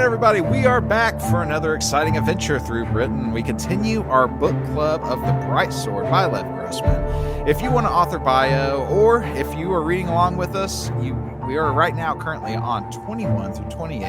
everybody, we are back for another exciting adventure through Britain. We continue our book club of The Bright Sword by Lev Grossman. If you want an author bio, or if you are reading along with us, we are right now currently on 21 through 28.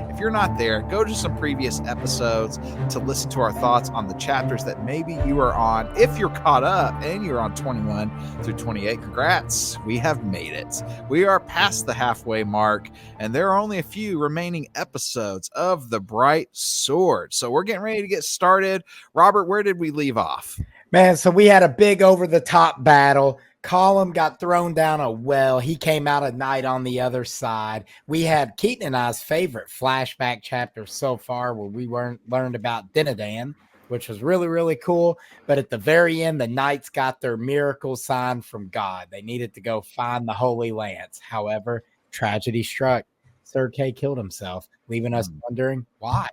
If you're not there, go to some previous episodes to listen to our thoughts on the chapters that maybe you are on. If you're caught up and you're on 21 through 28, congrats, we have made it. We are past the halfway mark, and there are only a few remaining episodes of The Bright Sword. So we're getting ready to get started. Robert, where did we leave off? Man, so we had a big over-the-top battle. Colum got thrown down a well. He came out at night on the other side. We had Keaton and I's favorite flashback chapter so far, where we learned about Dinadan, which was really, really cool. But at the very end, the knights got their miracle sign from God. They needed to go find the Holy Lance. However, tragedy struck. Sir Kay killed himself, leaving us wondering why.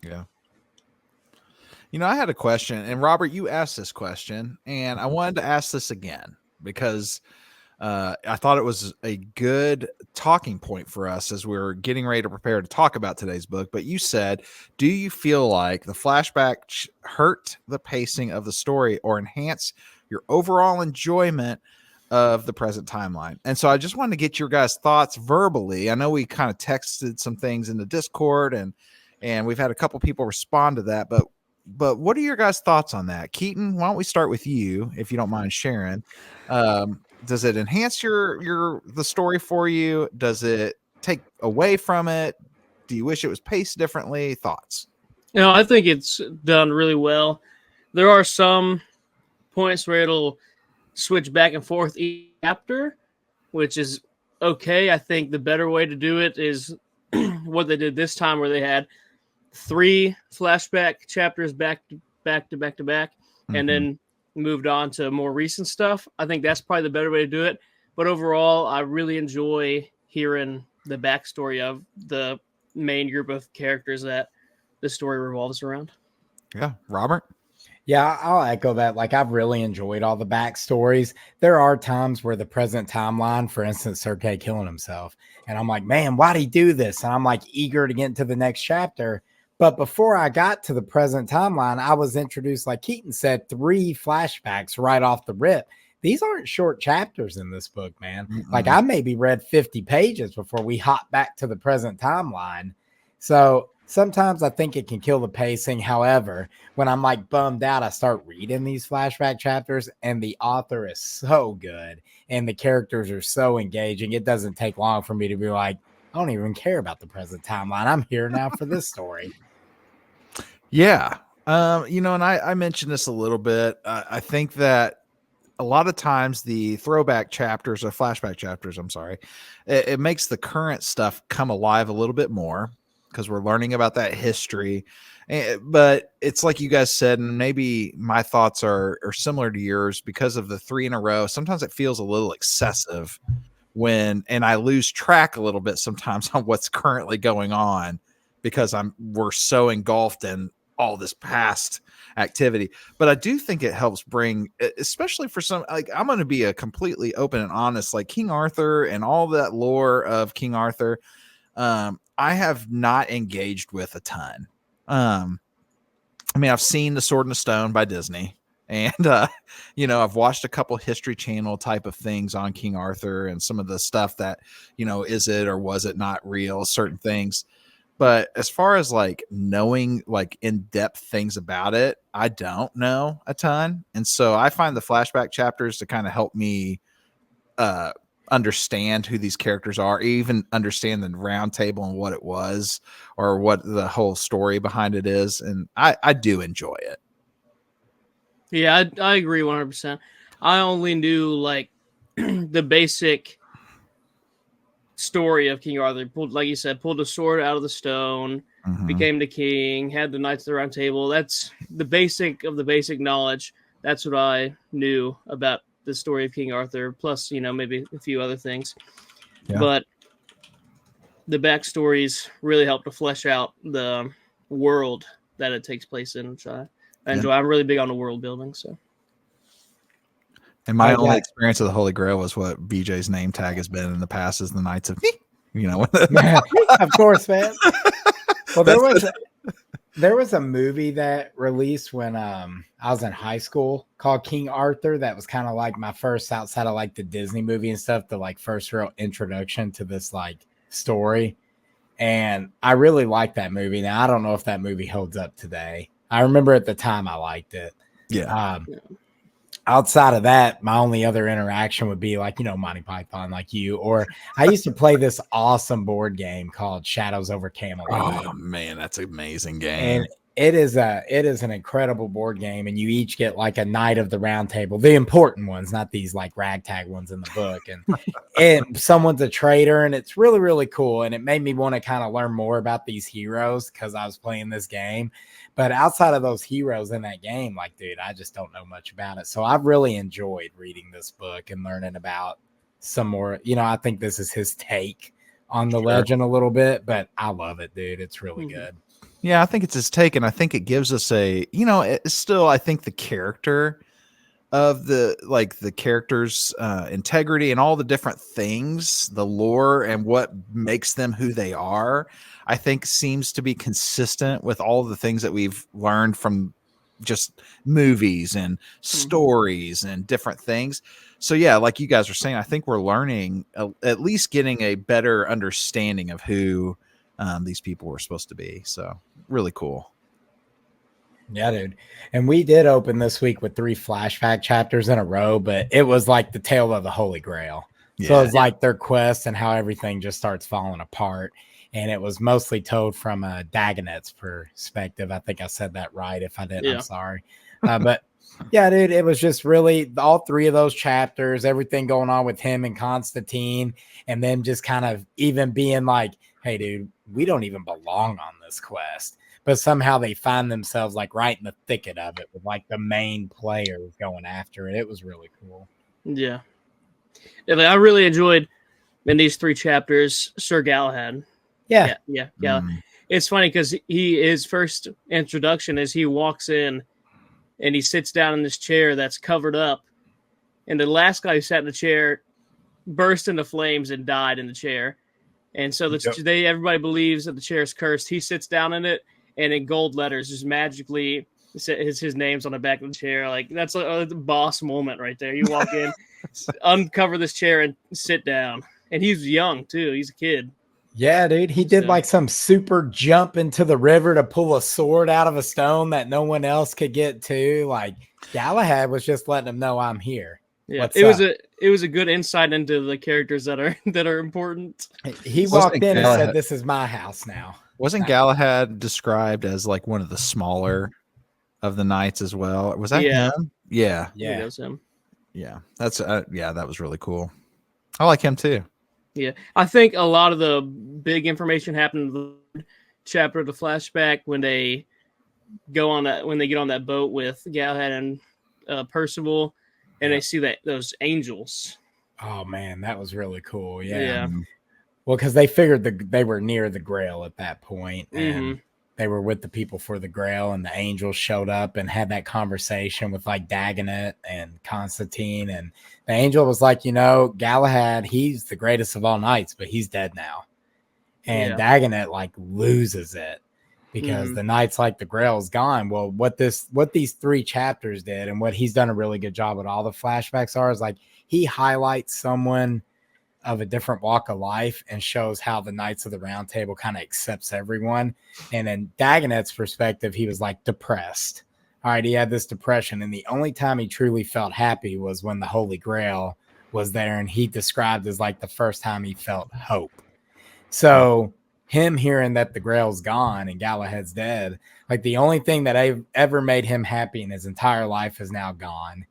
Yeah. You know, I had a question, and Robert, you asked this question, and I wanted to ask this again because I thought it was a good talking point for us as we were getting ready to prepare to talk about today's book. But you said, do you feel like the flashback hurt the pacing of the story or enhance your overall enjoyment of the present timeline? And so I just wanted to get your guys' thoughts verbally. I know we kind of texted some things in the Discord, and we've had a couple people respond to that, but what are your guys' thoughts on that? Keaton, why don't we start with you, if you don't mind sharing? Does it enhance the story for you? Does it take away from it? Do you wish it was paced differently? Thoughts? I think it's done really well. There are some points where it'll switch back and forth each chapter, which is okay. I think the better way to do it is what they did this time, where they had 3 flashback chapters back to back, and then moved on to more recent stuff. I think that's probably the better way to do it. But overall, I really enjoy hearing the backstory of the main group of characters that the story revolves around. Yeah, Robert? Yeah, I'll echo that. Like, I've really enjoyed all the backstories. There are times where the present timeline, for instance, Sir Kay killing himself, and I'm like, man, why'd he do this? And I'm like eager to get into the next chapter. But before I got to the present timeline, I was introduced, like Keaton said, 3 flashbacks right off the rip. These aren't short chapters in this book, man. Like, I maybe read 50 pages before we hop back to the present timeline. So sometimes I think it can kill the pacing. However, when I'm like bummed out, I start reading these flashback chapters, and the author is so good and the characters are so engaging. It doesn't take long for me to be like, I don't even care about the present timeline. I'm here now for this story. Yeah. And I mentioned this a little bit. I think that a lot of times the throwback chapters or flashback chapters, it makes the current stuff come alive a little bit more because we're learning about that history. But it's like you guys said, and maybe my thoughts are similar to yours because of the 3 in a row. Sometimes it feels a little excessive and I lose track a little bit sometimes on what's currently going on because we're so engulfed in all this past activity. But I do think it helps bring, especially for some, like, I'm going to be a completely open and honest, like King Arthur and all that lore of King Arthur. I have not engaged with a ton. I've seen The Sword and the Stone by Disney, and I've watched a couple History Channel type of things on King Arthur and some of the stuff that, is it or was it not real, certain things. But as far as like knowing like in-depth things about it, I don't know a ton. And so I find the flashback chapters to kind of help me understand who these characters are, even understand the round table and what it was or what the whole story behind it is. And I do enjoy it. Yeah, I agree 100%. I only knew like the basic story of King Arthur. Like you said, pulled a sword out of the stone, became the king, had the Knights of the Round Table. That's the basic of the basic knowledge. That's what I knew about the story of King Arthur, plus, maybe a few other things. Yeah. But the backstories really help to flesh out the world that it takes place in, which I enjoy. Yeah. I'm really big on the world building, so. And my only experience of the Holy Grail was what BJ's name tag has been in the past is the Knights of You know, Of course, man. Well, That's there was a movie that released when I was in high school called King Arthur. That was kind of like my first, outside of like the Disney movie and stuff, the like first real introduction to this like story. And I really liked that movie. Now I don't know if that movie holds up today. I remember at the time I liked it. yeah. Outside of that, my only other interaction would be like, Monty Python, like you, or I used to play this awesome board game called Shadows over Camelot. Oh man, that's an amazing game. And it is an incredible board game, and you each get like a knight of the round table, the important ones, not these like ragtag ones in the book. And someone's a traitor, and it's really, really cool. And it made me want to kind of learn more about these heroes because I was playing this game. But outside of those heroes in that game, like, dude, I just don't know much about it. So I've really enjoyed reading this book and learning about some more. I think this is his take on the legend a little bit, but I love it, dude. It's really good. Yeah, I think it's his take, and I think it gives us it's still, I think the character of the character's integrity and all the different things, the lore and what makes them who they are, I think seems to be consistent with all the things that we've learned from just movies and stories and different things. So yeah, like you guys are saying, I think we're learning, at least getting a better understanding of who these people were supposed to be. So really cool. Yeah, dude. And we did open this week with 3 flashback chapters in a row, but it was like the tale of the Holy Grail. So it's like their quest and how everything just starts falling apart. And it was mostly told from Dagonet's perspective. I think I said that right. If I didn't, I'm sorry. But yeah, dude, it was just really all 3 of those chapters, everything going on with him and Constantine, and then just kind of even being like, hey, dude, we don't even belong on this quest. But somehow they find themselves like right in the thicket of it with like the main players going after it. It was really cool. Yeah. I really enjoyed in these 3 chapters, Sir Galahad. Yeah. It's funny because his first introduction is he walks in and he sits down in this chair that's covered up. And the last guy who sat in the chair burst into flames and died in the chair. And so everybody believes that the chair is cursed. He sits down in it, and in gold letters, just magically his name's on the back of the chair. Like, that's a boss moment right there. You walk in, uncover this chair, and sit down. And he's young, too. He's a kid. Yeah, dude. He did like some super jump into the river to pull a sword out of a stone that no one else could get to. Like, Galahad was just letting him know, I'm here. Yeah, it was a good insight into the characters that are important. He walked in and said, "This is my house now." Wasn't Galahad described as like one of the smaller of the knights as well? Was that him? Yeah. That was him. Yeah, that's that was really cool. I like him too. Yeah, I think a lot of the big information happened in the chapter of the flashback when they get on that boat with Galahad and Percival. And they see those angels. Oh man, that was really cool. Yeah. Well, because they figured they were near the Grail at that point, and they were with the people for the Grail, and the angels showed up and had that conversation with like Dagonet and Constantine, and the angel was like, Galahad, he's the greatest of all knights, but he's dead now, and Dagonet like loses it. Because the knights like the Grail is gone. Well, what these 3 chapters did, and what he's done a really good job with all the flashbacks is like he highlights someone of a different walk of life and shows how the Knights of the Round Table kind of accepts everyone. And in Dagonet's perspective, he was like depressed. All right, he had this depression, and the only time he truly felt happy was when the Holy Grail was there, and he described as like the first time he felt hope. So him hearing that the Grail's gone and Galahad's dead, like the only thing that ever made him happy in his entire life is now gone.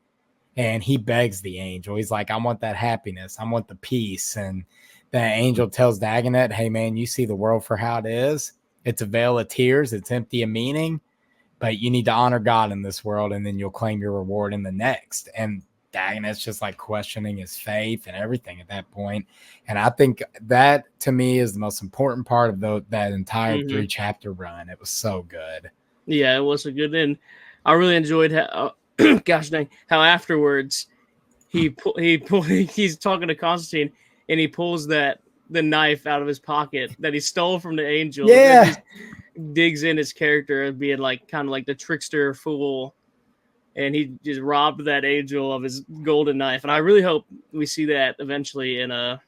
And he begs the angel. He's like, I want that happiness. I want the peace. And the angel tells Dagonet, hey man, you see the world for how it is. It's a veil of tears. It's empty of meaning, but you need to honor God in this world, and then you'll claim your reward in the next. And Dagonet's just like questioning his faith and everything at that point. And I think that to me is the most important part of that entire 3-chapter run. It was so good. Yeah, it was a good, and I really enjoyed how, gosh dang, how afterwards he's talking to Constantine, and he pulls that the knife out of his pocket that he stole from the angel. Yeah. Just digs in his character as being like kind of like the trickster fool, and he just robbed that angel of his golden knife. And I really hope we see that eventually in a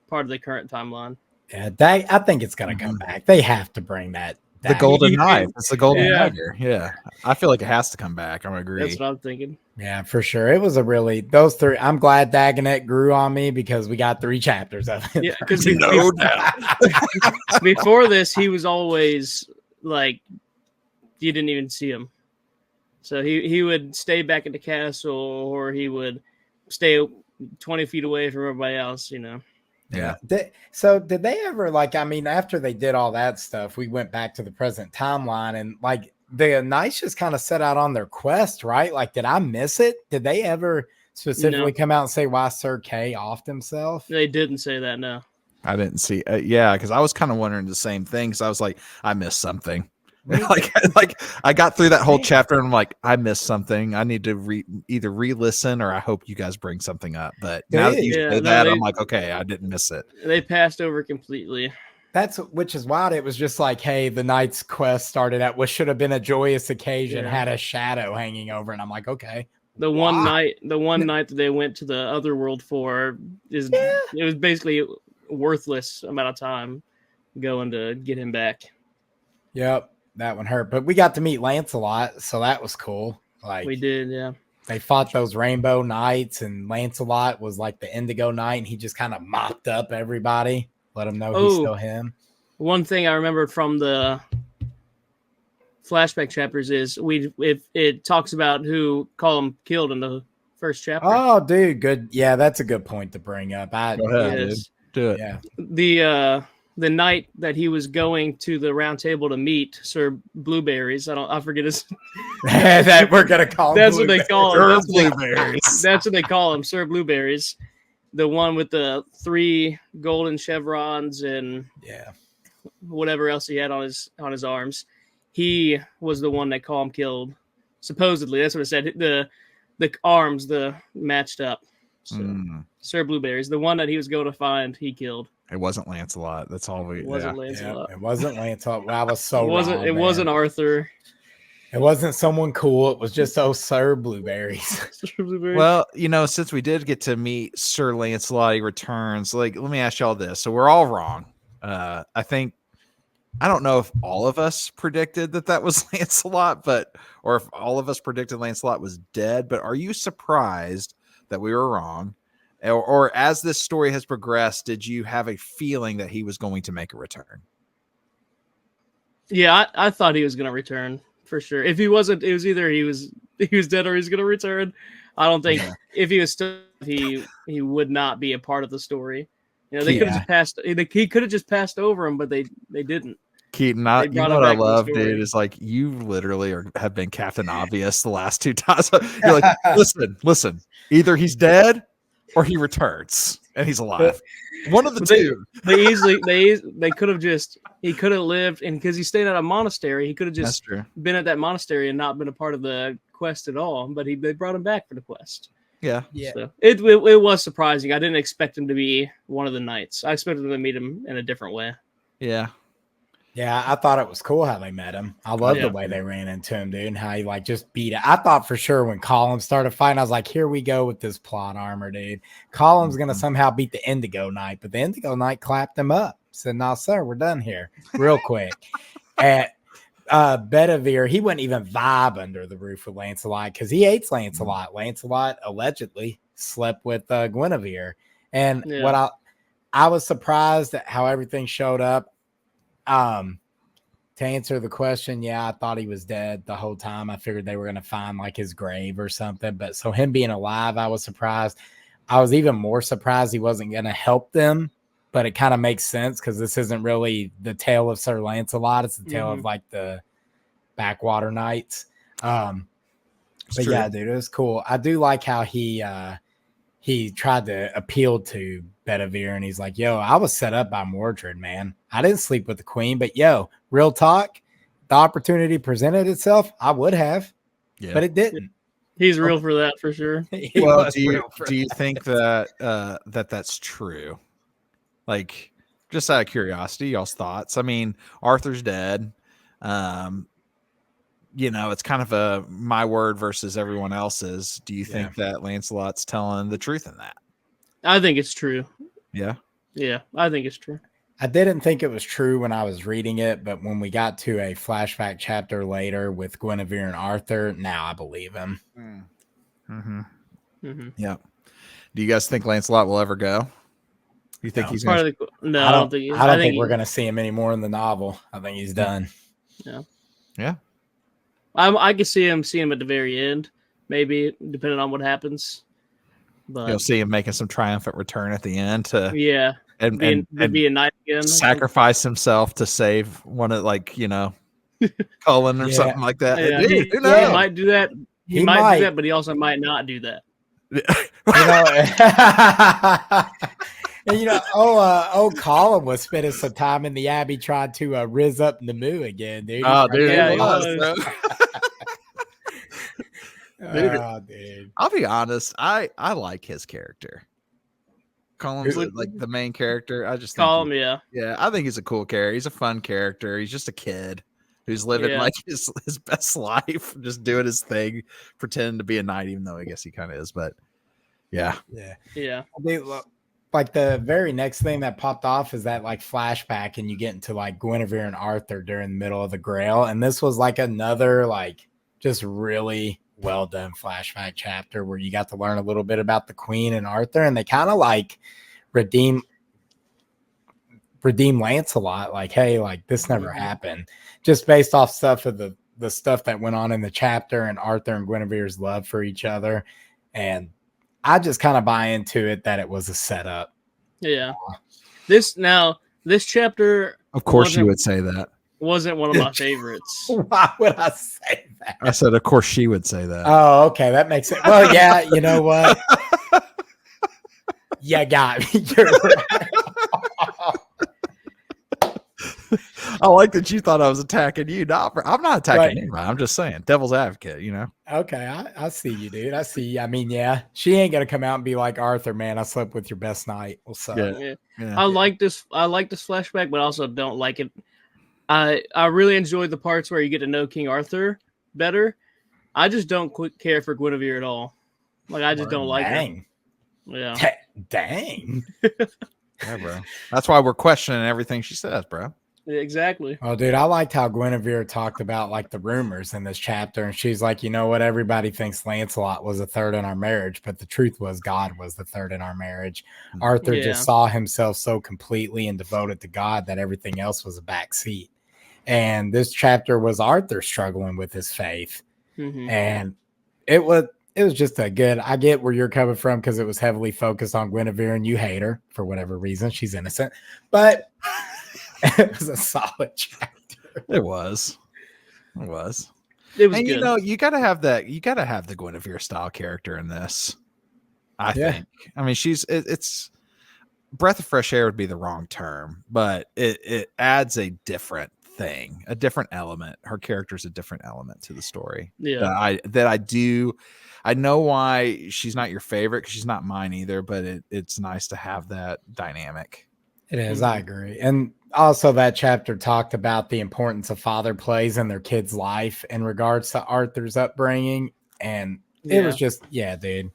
part of the current timeline. Yeah, I think it's gonna come back. They have to bring that. The dagger. golden knife. It's the golden Yeah. dagger. Yeah. I feel like it has to come back. I agree. That's what I'm thinking. Yeah, for sure. It was a really those three. I'm glad Dagonet grew on me because we got 3 chapters of it. Yeah, because No doubt. before this, he was always like you didn't even see him. So he would stay back at the castle, or he would stay 20 feet away from everybody else. Yeah. So did they ever after they did all that stuff, we went back to the present timeline and like the Knights just kind of set out on their quest, right? Like, did I miss it? Did they ever specifically come out and say why Sir Kay offed himself? They didn't say that, no. I didn't see. Yeah, because I was kind of wondering the same thing. Because I was like, I missed something. like I got through that whole chapter and I'm like, I missed something. I need to either re-listen or I hope you guys bring something up. But now that you say that, I'm like, okay, I didn't miss it. They passed over completely. Which is wild. It was just like, hey, the Knight's quest started at what should have been a joyous occasion, had a shadow hanging over, and I'm like, okay. The one night that they went to the other world for it was basically worthless amount of time going to get him back. Yep, that one hurt. But we got to meet Lancelot, so that was cool. Like we did, yeah. They fought those Rainbow Knights, and Lancelot was like the Indigo Knight, and he just kind of mopped up everybody. Let him know he's still him. One thing I remembered from the flashback chapters is if it talks about who Colum killed in the first chapter. Oh, dude, good. Yeah, that's a good point to bring up. Go ahead, dude. Do it. Yeah. The night that he was going to the round table to meet Sir Blueberries, I forget his. That we're gonna call. That's what they call him. Blueberries. That's what they call him, Sir Blueberries. The one with the 3 golden chevrons and whatever else he had on his arms. He was the one that Colum killed. Supposedly, that's what it said. The arms, the matched up. So, Sir Blueberries, the one that he was going to find, he killed. It wasn't Lancelot. That's all we. It wasn't Lancelot. Yeah, it wasn't Lancelot. Wow, I was so wrong. It wasn't Arthur. It wasn't someone cool. It was just Sir Blueberries. Well, since we did get to meet Sir Lancelot, he returns. Like, let me ask y'all this. So we're all wrong. I don't know if all of us predicted that was Lancelot, or if all of us predicted Lancelot was dead. But are you surprised that we were wrong? Or as this story has progressed, did you have a feeling that he was going to make a return? Yeah, I thought he was going to return. For sure. If he wasn't, it was either he was dead or he's going to return. I don't think if he was still, he would not be a part of the story. They could have just passed. He could have just passed over him, but they didn't. Keaton, you know what I love, dude, is like you literally have been Captain Obvious the last 2 times. You're like, listen. Either he's dead or he returns and he's alive. One of the two. They could have he could have lived, and because he stayed at a monastery, he could have just been at that monastery and not been a part of the quest at all. But they brought him back for the quest. Yeah. So it was surprising. I didn't expect him to be one of the knights. I expected them to meet him in a different way. Yeah. Yeah, I thought it was cool how they met him. I love the way they ran into him, dude, and how he just beat it. I thought for sure when Colum started fighting, I was like, here we go with this plot armor, dude. Colum's going to somehow beat the Indigo Knight, but the Indigo Knight clapped him up. Said, no, sir, we're done here real quick. At Bedivere, he wouldn't even vibe under the roof with Lancelot because he hates Lancelot. Lancelot allegedly slept with Guinevere. And what I was surprised at how everything showed up. To answer the question, I thought he was dead the whole time. I figured they were going to find like his grave or something. But so him being alive, I was surprised. I was even more surprised he wasn't going to help them. But it kind of makes sense because this isn't really the tale of Sir Lancelot. It's the tale of like the Backwater Knights. But yeah, dude, it was cool. I do like how he tried to appeal to Bedivere, and he's like, yo, I was set up by Mordred, man. I didn't sleep with the queen, but yo, real talk, the opportunity presented itself, I would have, but it didn't. He's real for that, for sure. Well, do you think that that's true? Like, Just out of curiosity, y'all's thoughts. I mean, Arthur's dead. It's kind of a my word versus everyone else's. Do you think that Lancelot's telling the truth in that? I think it's true. Yeah. Yeah, I think it's true. I didn't think it was true when I was reading it, but when we got to a flashback chapter later with Guinevere and Arthur, now I believe him. Mm-hmm. Mm-hmm. Yeah. Do you guys think Lancelot will ever go? You think he's going to? No, I don't think we're he- going to see him anymore in the novel. I think he's done. Yeah. Yeah. I could see him at the very end, maybe depending on what happens. But You'll see him making some triumphant return at the end to and be a knight again, sacrifice himself to save one of Cullen or something like that. Yeah, Dude, he might do that. He might do that, but he also might not do that. Colin was spending some time in the Abbey trying to riz up Namu again, dude. Oh, dude, Yeah, it he was, was. bro. Dude. I'll be honest. I like his character. Colin's like the main character. I just Call think him, yeah. I think he's a cool character. He's a fun character. He's just a kid who's living like his best life, just doing his thing, pretending to be a knight, even though I guess he kind of is. But yeah. Like the very next thing that popped off is that like flashback, and you get into like Guinevere and Arthur during the middle of the Grail, and this was like another like just really well done flashback chapter where you got to learn a little bit about the Queen and Arthur, and they kind of like redeem Lancelot, like, hey, like this never happened, just based off stuff of the stuff that went on in the chapter and Arthur and Guinevere's love for each other. And I just kind of buy into it that it was a setup. Yeah. This chapter, Of course you would say that. Wasn't one of my favorites. Why would I say that? I said, of course she would say that. Oh, okay. That makes sense. Well, yeah, you know what? You got me. You're right. I like that you thought I was attacking you. No, I'm not attacking Right. anybody. I'm just saying, devil's advocate, Okay, I see you, dude. I see you. I mean, yeah, she ain't gonna come out and be like, Arthur, man, I slept with your best night. What's up? Yeah. I like this flashback, but I also don't like it. I really enjoyed the parts where you get to know King Arthur better. I just don't care for Guinevere at all. Like, I just don't like her. Yeah. Dang. Yeah, bro. That's why we're questioning everything she says, bro. Exactly. Oh, dude, I liked how Guinevere talked about like the rumors in this chapter, and she's like, you know what? Everybody thinks Lancelot was a third in our marriage, but the truth was God was the third in our marriage. Arthur just saw himself so completely and devoted to God that everything else was a backseat. And this chapter was Arthur struggling with his faith, and it was just a good. I get where you're coming from because it was heavily focused on Guinevere, and you hate her for whatever reason. She's innocent, but. It was a solid chapter. It was. It was and good. You gotta have that. You gotta have the Guinevere style character in this. I think. I mean, it's breath of fresh air would be the wrong term, but it adds a different thing, a different element. Her character's a different element to the story. Yeah. That I do. I know why she's not your favorite because she's not mine either, but it's nice to have that dynamic. It is. I agree. And also that chapter talked about the importance of father plays in their kid's life in regards to Arthur's upbringing. And it was just, dude.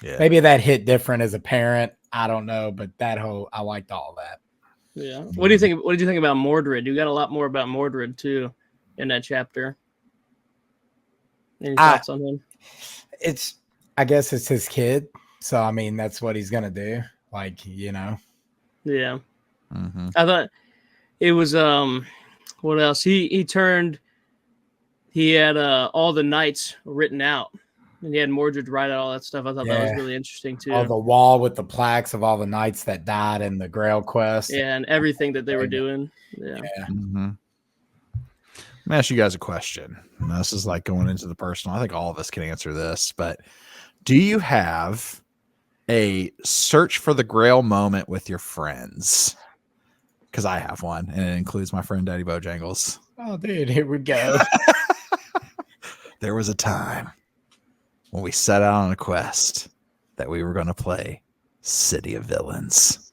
Yeah. Maybe that hit different as a parent. I don't know, but I liked all that. Yeah. What do you think? What did you think about Mordred? You got a lot more about Mordred too in that chapter. Any thoughts on him? I guess it's his kid. So, I mean, that's what he's going to do. Like, Yeah. I thought it was what else? He had all the knights written out, and he had Mordred write out all that stuff. I thought that was really interesting too. All the wall with the plaques of all the knights that died in the Grail quest. Yeah, and everything that they were doing. Yeah. Let me ask you guys a question. This is like going into the personal. I think all of us can answer this, but do you have a search for the Grail moment with your friends? Because I have one, and it includes my friend Daddy Bojangles. Oh, dude, here we go. There was a time when we set out on a quest that we were going to play City of Villains.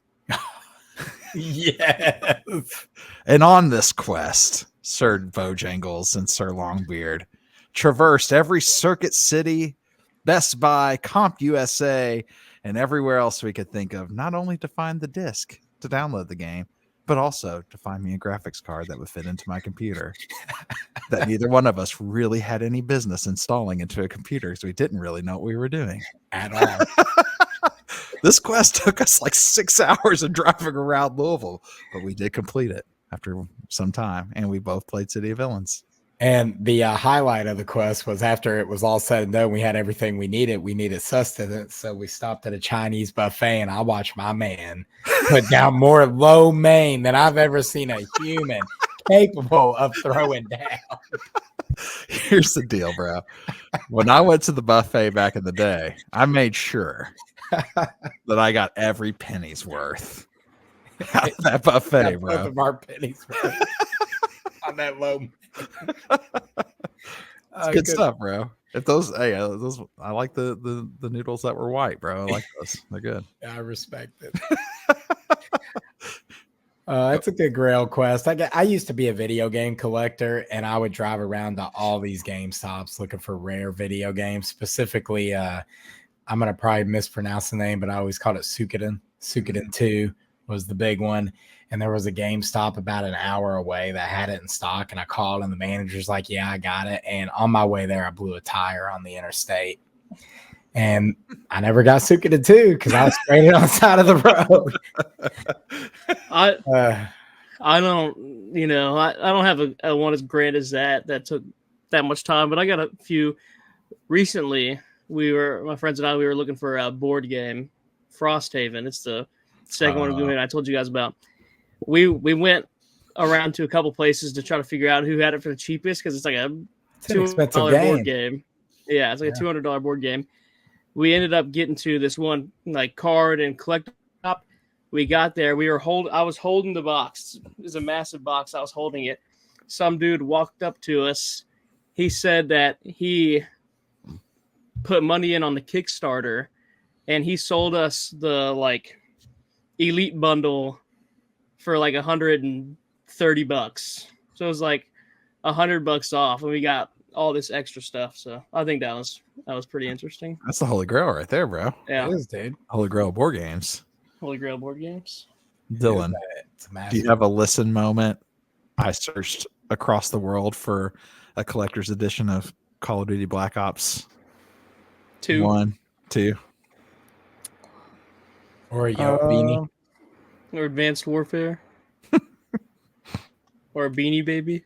Yes. And on this quest, Sir Bojangles and Sir Longbeard traversed every Circuit City, Best Buy, Comp USA, and everywhere else we could think of, not only to find the disc to download the game, but also to find me a graphics card that would fit into my computer that neither one of us really had any business installing into a computer because we didn't really know what we were doing At all. This quest took us like 6 hours of driving around Louisville, but we did complete it after some time, and we both played City of Villains. And the highlight of the quest was after it was all said and done, we had everything we needed. We needed sustenance, so we stopped at a Chinese buffet, and I watched my man put down more lo mein than I've ever seen a human capable of throwing down. Here's the deal, bro. When I went to the buffet back in the day, I made sure that I got every penny's worth out of that buffet, Got bro. both of our pennies worth on that low. It's good stuff, bro. If those, those, I like the noodles that were white, bro. I like those. They're good. I respect it. It's a good Grail quest. I used to be a video game collector, and I would drive around to all these GameStops looking for rare video games. Specifically, I'm gonna probably mispronounce the name, but I always called it Suikoden. Suikoden 2 was the big one. And there was a GameStop about an hour away that had it in stock. And I called, and the manager's like, yeah, I got it. And on my way there, I blew a tire on the interstate. And I never got Suikoden 2 because I was stranded on the side of the road. I don't, I don't have a one as great as that took that much time, but I got a few recently. My friends and I, we were looking for a board game, Frosthaven. It's the second one I told you guys about. We went around to a couple places to try to figure out who had it for the cheapest, because it's like a $200 board game. Yeah, it's like a $200 board game. We ended up getting to this one like card and collectible shop. We got there. I was holding the box. It was a massive box. I was holding it. Some dude walked up to us. He said that he put money in on the Kickstarter, and he sold us the like elite bundle for like $130. So it was like $100 off, and we got all this extra stuff. So I think that was pretty interesting. That's the Holy Grail right there, bro. Yeah, it is, dude. Holy Grail board games. Holy Grail board games. Dylan, do you have a listen moment? I searched across the world for a collector's edition of Call of Duty Black Ops 2. 1, 2. Or a beanie. Or Advanced Warfare. Or a Beanie Baby.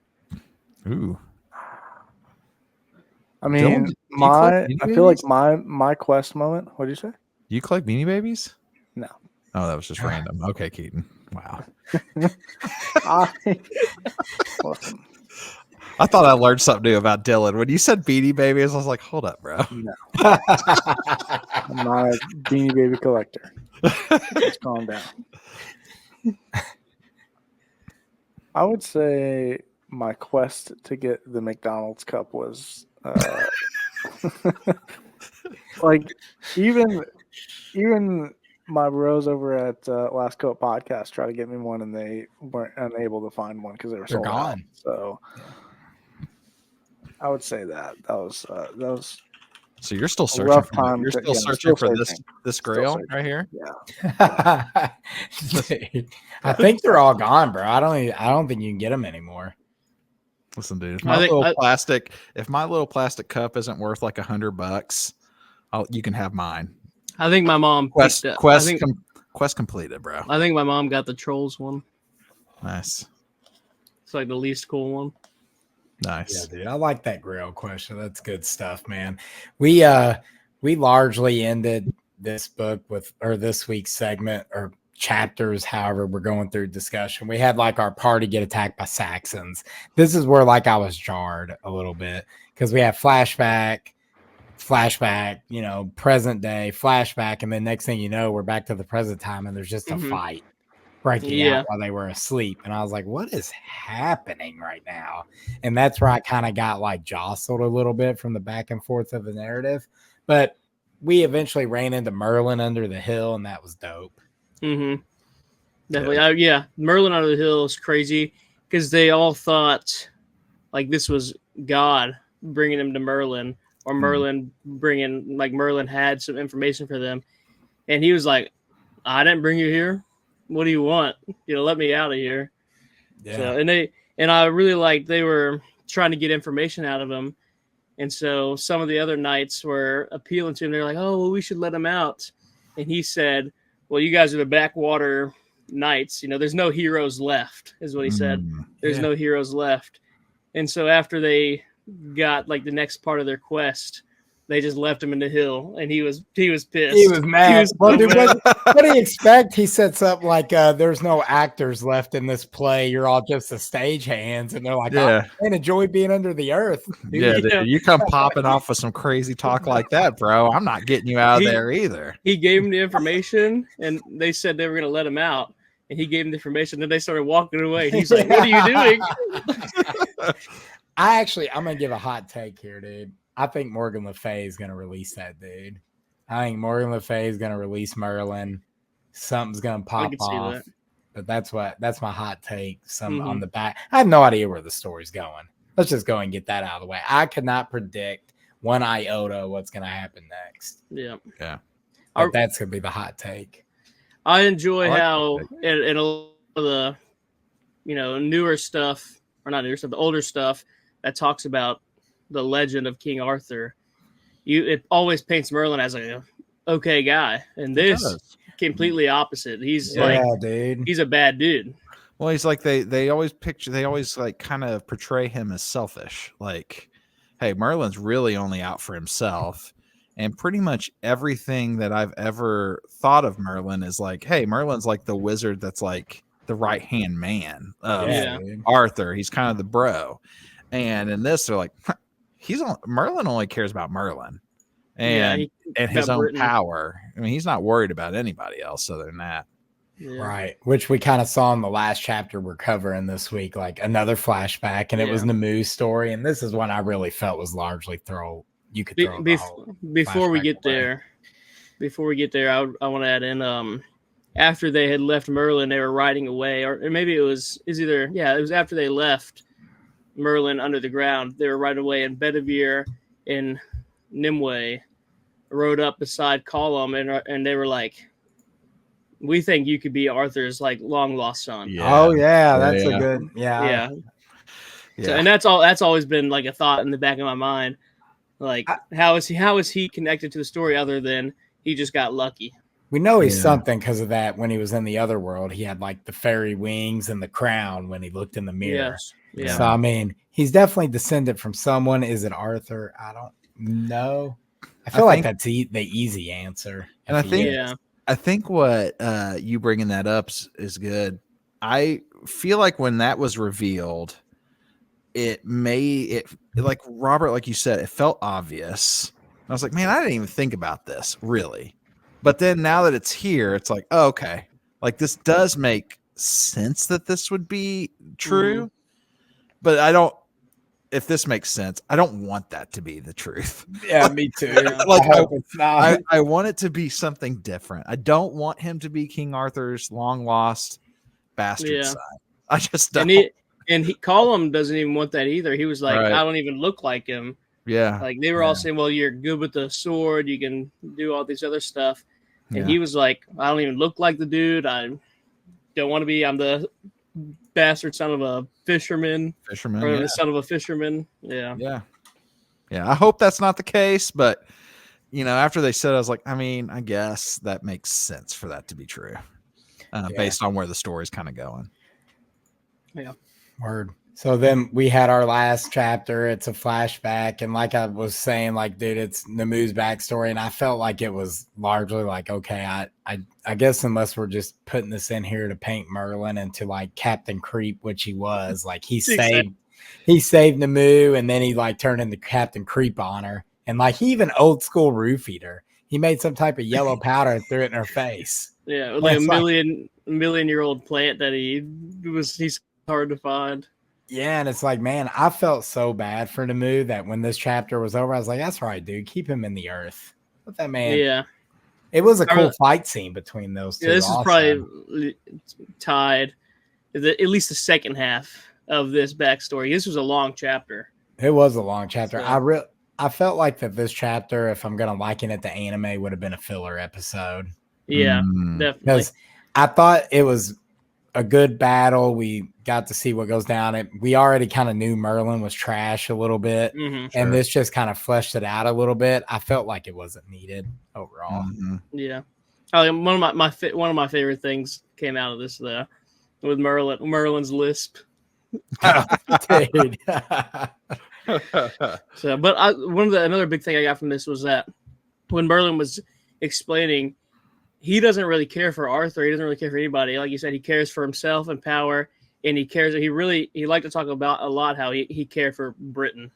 Ooh. I mean, I feel like my quest moment. What did you say? You collect Beanie Babies? No. Oh, that was just random. Okay, Keaton. Wow. I thought I learned something new about Dylan. When you said Beanie Babies, I was like, hold up, bro. No. I'm not a Beanie Baby collector. Let's calm down. I would say my quest to get the McDonald's cup was like even my bros over at Last Coat Podcast tried to get me one, and they weren't unable to find one because they were sold out. So I would say that was so you're still searching for you're still searching for this grail right here. Yeah. I think they're all gone, bro. I don't think you can get them anymore. Listen, dude, if my little plastic cup isn't worth like $100, you can have mine. I think my mom quest completed, bro. I think my mom got the Trolls one. Nice. It's like the least cool one. Nice. Yeah, dude. I like that Grail question. That's good stuff, man. We largely ended this book this week's segment or chapters, however we're going through discussion. We had like our party get attacked by Saxons. This is where like I was jarred a little bit because we have flashback, present day, flashback, and then next thing you know, we're back to the present time, and there's just a fight breaking out while they were asleep. And I was like, what is happening right now? And that's where I kind of got like jostled a little bit from the back and forth of the narrative. But we eventually ran into Merlin under the hill, and that was dope. Mm-hmm. Definitely. Yeah. Merlin Under the Hill is crazy because they all thought like this was God bringing him to Merlin, or Merlin Merlin had some information for them. And he was like, I didn't bring you here. What do you want? Let me out of here. Yeah. So, and I really liked they were trying to get information out of him. And so some of the other knights were appealing to him. They're like, oh, well, we should let him out. And he said, well, you guys are the backwater knights. There's no heroes left, is what he said. There's no heroes left. And so after they got like the next part of their quest, they just left him in the hill, and he was pissed. He was mad. What do you expect? He sets up like there's no actors left in this play. You're all just the stagehands, and they're like, I enjoy being under the earth. Dude. Yeah, dude, you come popping off with some crazy talk like that, bro. I'm not getting you out of there either. He gave him the information, and they said they were going to let him out, and he gave him the information. Then they started walking away. He's like, "What are you doing?" I'm gonna give a hot take here, dude. I think Morgan Le Fay is going to release that dude. I think Morgan Le Fay is going to release Merlin. Something's going to pop off. But that's my hot take. On the back. I have no idea where the story's going. Let's just go and get that out of the way. I could not predict one iota what's going to happen next. Yeah. But that's going to be the hot take. I enjoy how in a lot of the newer stuff, or not newer stuff, the older stuff that talks about the legend of King Arthur, it always paints Merlin as a okay guy, and this completely opposite. He's dude. He's a bad dude. Well, he's like they always like kind of portray him as selfish. Like, hey, Merlin's really only out for himself, and pretty much everything that I've ever thought of Merlin is like, hey, Merlin's like the wizard that's like the right hand man of Arthur. He's kind of the bro, and in this they're like, Merlin only cares about Merlin and his own power. I mean, he's not worried about anybody else other than that. Yeah. Right. Which we kind of saw in the last chapter we're covering this week, like another flashback, and it was Namu's story. And this is one I really felt was largely before we get there, I want to add in, after they had left Merlin, they were riding away, or maybe it was after they left Merlin under the ground. They were right away, and Bedivere and Nimue rode up beside Column, and they were like, we think you could be Arthur's like long lost son. Yeah. That's a good So, and that's always been like a thought in the back of my mind, like how is he connected to the story other than he just got lucky? We know he's something because of that. When he was in the other world, he had like the fairy wings and the crown when he looked in the mirror. Yeah. So, I mean, he's definitely descended from someone. Is it Arthur? I don't know. I feel like that's the easy answer. And I think what you bringing that up is good. I feel like when that was revealed, it like Robert, like you said, it felt obvious. I was like, man, I didn't even think about this really. But then now that it's here, it's like, oh, okay, like this does make sense that this would be true. But I don't. If this makes sense, I don't want that to be the truth. Yeah, me too. Like I want it to be something different. I don't want him to be King Arthur's long lost bastard son. I just don't. And Colum doesn't even want that either. He was like, I don't even look like him. Yeah. Like they were all saying, well, you're good with the sword. You can do all this other stuff. And he was like, I don't even look like the dude. I don't want to be. I'm the bastard son of a fisherman. Or the son of a fisherman. Yeah. I hope that's not the case. But, after they said, I was like, I mean, I guess that makes sense for that to be true based on where the story's kind of going. Yeah. Word. So then we had our last chapter. It's a flashback. And like I was saying, like, dude, it's Namu's backstory. And I felt like it was largely like, okay, I guess unless we're just putting this in here to paint Merlin into like Captain Creep, which he was, like he saved Namu, and then he like turned into Captain Creep on her. And like he even old school roofied her. He made some type of yellow powder and threw it in her face. Yeah, like a million-year-old plant that he's hard to find. Yeah, and it's like, man, I felt so bad for Namu that when this chapter was over, I was like, that's right, dude. Keep him in the earth. Let that man. Yeah. It was a cool fight scene between those two. Yeah, this is probably tied, at least the second half of this backstory. This was a long chapter. It was a long chapter. So. I felt like that this chapter, if I'm going to liken it to anime, would have been a filler episode. Yeah, definitely. Because I thought it was a good battle. We got to see what goes down. We already kind of knew Merlin was trash a little bit, and this just kind of fleshed it out a little bit. I felt like it wasn't needed overall. Yeah, one of my favorite things came out of this though, with Merlin's lisp. Dude. So, but another big thing I got from this was that when Merlin was explaining, he doesn't really care for Arthur. He doesn't really care for anybody. Like you said, he cares for himself and power, and he cares. He liked to talk about a lot how he cared for Britain.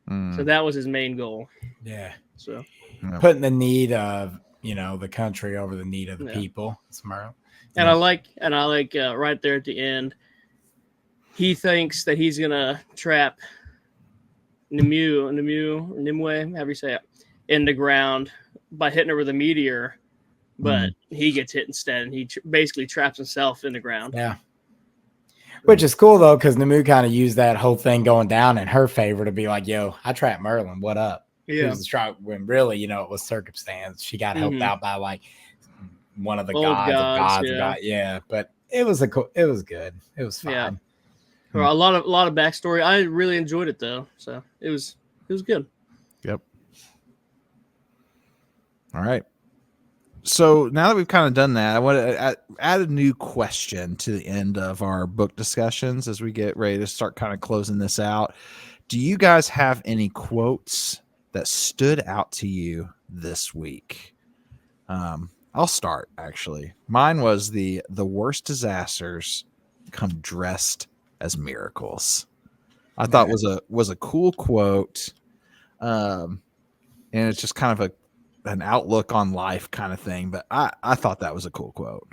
So that was his main goal. Yeah. So putting the need of the country over the need of the people. It's Merlin. And I like right there at the end, he thinks that he's gonna trap Nimue, however you say it, in the ground by hitting her with a meteor, but he gets hit instead, and he basically traps himself in the ground. Yeah, which is cool though, because Nimue kind of used that whole thing going down in her favor to be like, "Yo, I trapped Merlin. What up?" Yeah, when really, it was circumstance. She got helped out by like one of the gods. Yeah, but it was good. It was fine. Yeah. A lot of backstory. I really enjoyed it though, so it was good. Yep. All right. So now that we've kind of done that, I want to add a new question to the end of our book discussions as we get ready to start kind of closing this out. Do you guys have any quotes that stood out to you this week? I'll start actually. Mine was the worst disasters come dressed as miracles. I thought was a cool quote, and it's just kind of an outlook on life kind of thing. But I thought that was a cool quote.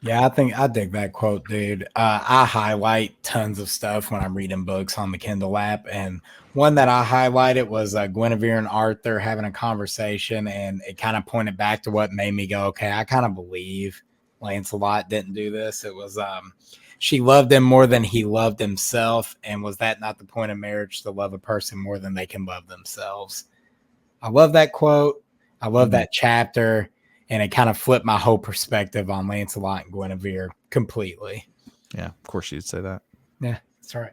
Yeah, I think I dig that quote, dude. I highlight tons of stuff when I'm reading books on the Kindle app, and one that I highlighted was Guinevere and Arthur having a conversation, and it kind of pointed back to what made me go, okay, I kind of believe Lancelot didn't do this. It was she loved him more than he loved himself, and was that not the point of marriage, to love a person more than they can love themselves? I love that quote. I love that chapter, and it kind of flipped my whole perspective on Lancelot and Guinevere completely. Yeah, of course you'd say that. Yeah, that's right.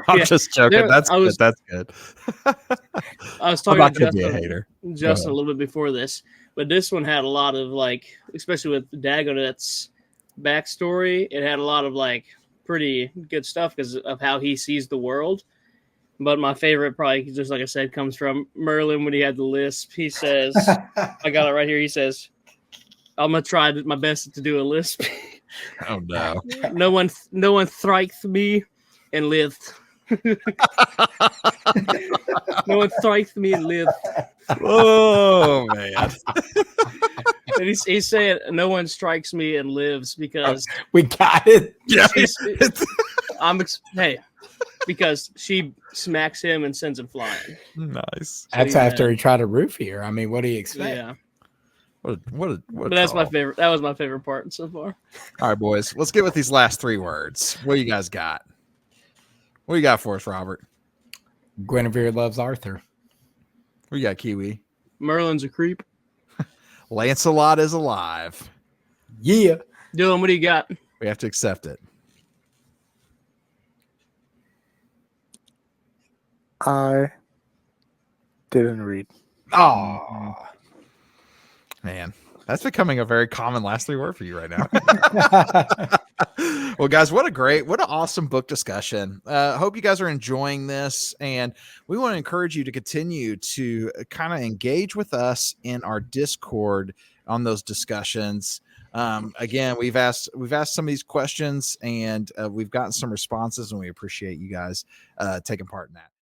I'm just joking. That's good. I was talking to Justin a little bit before this, but this one had a lot of especially with Dagonet's backstory, it had a lot of pretty good stuff because of how he sees the world. But my favorite, probably just like I said, comes from Merlin when he had the lisp. He says, I got it right here. He says, I'm going to try my best to do a lisp. Oh, no. No one strikes me and lived. No one strikes me and lived. Oh, man. And he's saying, no one strikes me and lives because... we got it. Yeah. Because she smacks him and sends him flying. Nice. That's after he tried to roofie her. I mean, what do you expect? Yeah. What but that's my favorite. That was my favorite part so far. All right, boys. Let's get with these last three words. What do you guys got? What do you got for us, Robert? Guinevere loves Arthur. What do you got, Kiwi? Merlin's a creep. Lancelot is alive. Yeah. Dylan, what do you got? We have to accept it. I didn't read. Oh, man, that's becoming a very common last three word for you right now. Well, guys, what an awesome book discussion. Hope you guys are enjoying this, and we want to encourage you to continue to kind of engage with us in our Discord on those discussions. Again, we've asked some of these questions, and we've gotten some responses, and we appreciate you guys taking part in that.